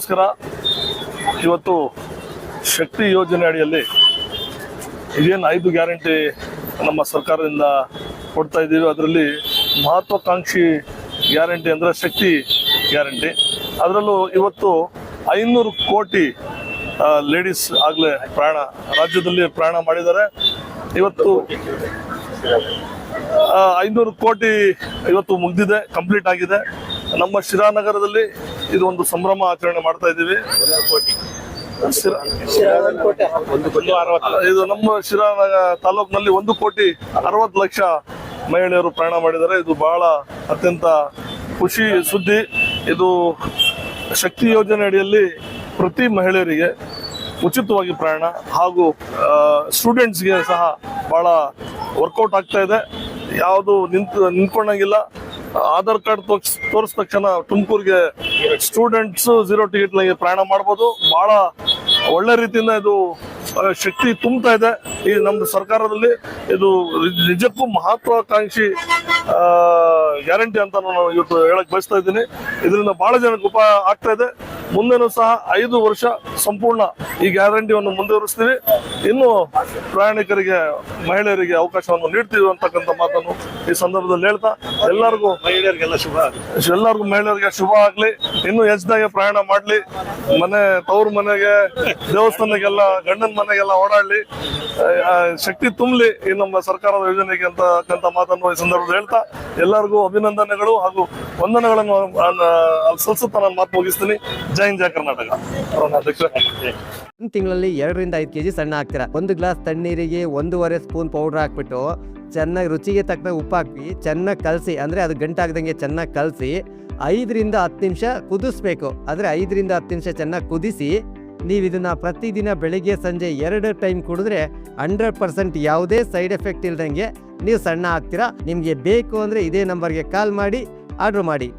ನಮಸ್ಕಾರ. ಇವತ್ತು ಶಕ್ತಿ ಯೋಜನೆ ಅಡಿಯಲ್ಲಿ ಇದೇನು 5 ಗ್ಯಾರಂಟಿ ನಮ್ಮ ಸರ್ಕಾರದಿಂದ ಕೊಡ್ತಾ ಇದ್ದೀವಿ. ಅದರಲ್ಲಿ ಮಹತ್ವಾಕಾಂಕ್ಷಿ ಗ್ಯಾರಂಟಿ ಅಂದರೆ ಶಕ್ತಿ ಗ್ಯಾರಂಟಿ. ಅದರಲ್ಲೂ ಇವತ್ತು 500 ಕೋಟಿ ಲೇಡೀಸ್ ಆಗಲೇ ರಾಜ್ಯದಲ್ಲಿ ಪ್ರಯಾಣ ಮಾಡಿದ್ದಾರೆ. ಇವತ್ತು 500 ಕೋಟಿ ಇವತ್ತು ಮುಗಿದಿದೆ, ಕಂಪ್ಲೀಟ್ ಆಗಿದೆ. ನಮ್ಮ ಶಿರಾನಗರದಲ್ಲಿ ಇದು ಒಂದು ಸಂಭ್ರಮ ಆಚರಣೆ ಮಾಡ್ತಾ ಇದ್ದೀವಿ. ಇದು ನಮ್ಮ ಶಿರಾನಗರ ತಾಲೂಕಿನಲ್ಲಿ 1,60,00,000 ಮಹಿಳೆಯರು ಪ್ರಯಾಣ ಮಾಡಿದ್ದಾರೆ. ಇದು ಬಹಳ ಅತ್ಯಂತ ಖುಷಿ ಸುದ್ದಿ. ಇದು ಶಕ್ತಿ ಯೋಜನೆ ಅಡಿಯಲ್ಲಿ ಪ್ರತಿ ಮಹಿಳೆಯರಿಗೆ ಉಚಿತವಾಗಿ ಪ್ರಯಾಣ ಹಾಗೂ ಸ್ಟೂಡೆಂಟ್ಸ್ಗೆ ಸಹ ಬಹಳ ವರ್ಕೌಟ್ ಆಗ್ತಾ ಇದೆ. ಯಾವುದು ನಿಂತ್ಕೊಂಡಂಗಿಲ್ಲ. ಆಧಾರ್ ಕಾರ್ಡ್ ತೋರಿಸಿದ ತಕ್ಷಣ ತುಮಕೂರಿಗೆ ಸ್ಟೂಡೆಂಟ್ಸ್ 0 ಟಿಕೆಟ್ನಾಗೆ ಪ್ರಯಾಣ ಮಾಡ್ಬೋದು. ಬಹಳ ಒಳ್ಳೆ ರೀತಿಯಿಂದ ಇದು ಶಕ್ತಿ ತುಂಬ್ತಾ ಇದೆ ಈ ನಮ್ಮ ಸರ್ಕಾರದಲ್ಲಿ. ಇದು ನಿಜಕ್ಕೂ ಮಹತ್ವಾಕಾಂಕ್ಷಿ ಗ್ಯಾರಂಟಿ ಅಂತ ನಾನು ಇವತ್ತು ಹೇಳಕ್ ಬಯಸ್ತಾ ಇದ್ದೀನಿ. ಇದರಿಂದ ಬಹಳ ಜನಕ್ಕೆ ಉಪಯೋಗ ಆಗ್ತಾ ಇದೆ. ಮುಂದೆನೂ ಸಹ 5 ವರ್ಷ ಸಂಪೂರ್ಣ ಈ ಗ್ಯಾರಂಟಿಯನ್ನು ಮುಂದುವರಿಸ್ತೀವಿ. ಇನ್ನು ಪ್ರಯಾಣಿಕರಿಗೆ ಮಹಿಳೆಯರಿಗೆ ಅವಕಾಶವನ್ನು ನೀಡ್ತೀವಿ ಅಂತಕ್ಕಂಥ ಮಾತನ್ನು ಈ ಸಂದರ್ಭದಲ್ಲಿ ಹೇಳ್ತಾ ಎಲ್ಲರಿಗೂ ಮಹಿಳೆಯರಿಗೆ ಶುಭ ಆಗ್ಲಿ. ಇನ್ನು ಹೆಚ್ಚಾಗಿ ಪ್ರಯಾಣ ಮಾಡ್ಲಿ. ತವ್ರ ಮನೆಗೆ, ದೇವಸ್ಥಾನಕ್ಕೆಲ್ಲ, ಗಂಡನ ಮನೆಗೆಲ್ಲ ಓಡಾಡ್ಲಿ, ಶಕ್ತಿ ತುಂಬಲಿ ಈ ನಮ್ಮ ಸರ್ಕಾರದ ಯೋಜನೆಗೆ ಅಂತಕ್ಕಂಥ ಮಾತನ್ನು ಈ ಸಂದರ್ಭದಲ್ಲಿ ಹೇಳ್ತಾ ಎಲ್ಲರಿಗೂ ಅಭಿನಂದನೆಗಳು ಹಾಗೂ ವಂದನೆಗಳನ್ನು ಸಲ್ಲಿಸುತ್ತಾ ನಾನು ಮಾತು ಮುಗಿಸ್ತೀನಿ. ಜೈ ಹಿಂದ್, ಜೈ ಕರ್ನಾಟಕ. ಒಂದು ತಿಂಗಳಲ್ಲಿ 2 ರಿಂದ 5 kg ಸಣ್ಣ ಹಾಕ್ತೀರಾ. 1 ಗ್ಲಾಸ್ ತಣ್ಣೀರಿಗೆ 1.5 ಸ್ಪೂನ್ ಪೌಡರ್ ಹಾಕ್ಬಿಟ್ಟು ಚೆನ್ನಾಗಿ ರುಚಿಗೆ ತಕ್ಕ ಉಪ್ಪು ಹಾಕಿ ಚೆನ್ನಾಗಿ ಕಲಸಿ, ಅಂದರೆ ಅದು ಗಂಟಾಗ್ದಂಗೆ ಚೆನ್ನಾಗಿ ಕಲಸಿ 5 ರಿಂದ 10 ನಿಮಿಷ ಕುದಿಸ್ಬೇಕು. ಆದರೆ 5 ರಿಂದ 10 ನಿಮಿಷ ಚೆನ್ನಾಗಿ ಕುದಿಸಿ ನೀವು ಇದನ್ನು ಪ್ರತಿದಿನ ಬೆಳಿಗ್ಗೆ ಸಂಜೆ 2 ಟೈಮ್ ಕುಡಿದ್ರೆ 100% ಯಾವುದೇ ಸೈಡ್ ಎಫೆಕ್ಟ್ ಇಲ್ದಂಗೆ ನೀವು ಸಣ್ಣ ಆಗ್ತೀರಾ. ನಿಮಗೆ ಬೇಕು ಅಂದರೆ ಇದೇ ನಂಬರ್ಗೆ ಕಾಲ್ ಮಾಡಿ ಆರ್ಡ್ರ್ ಮಾಡಿ.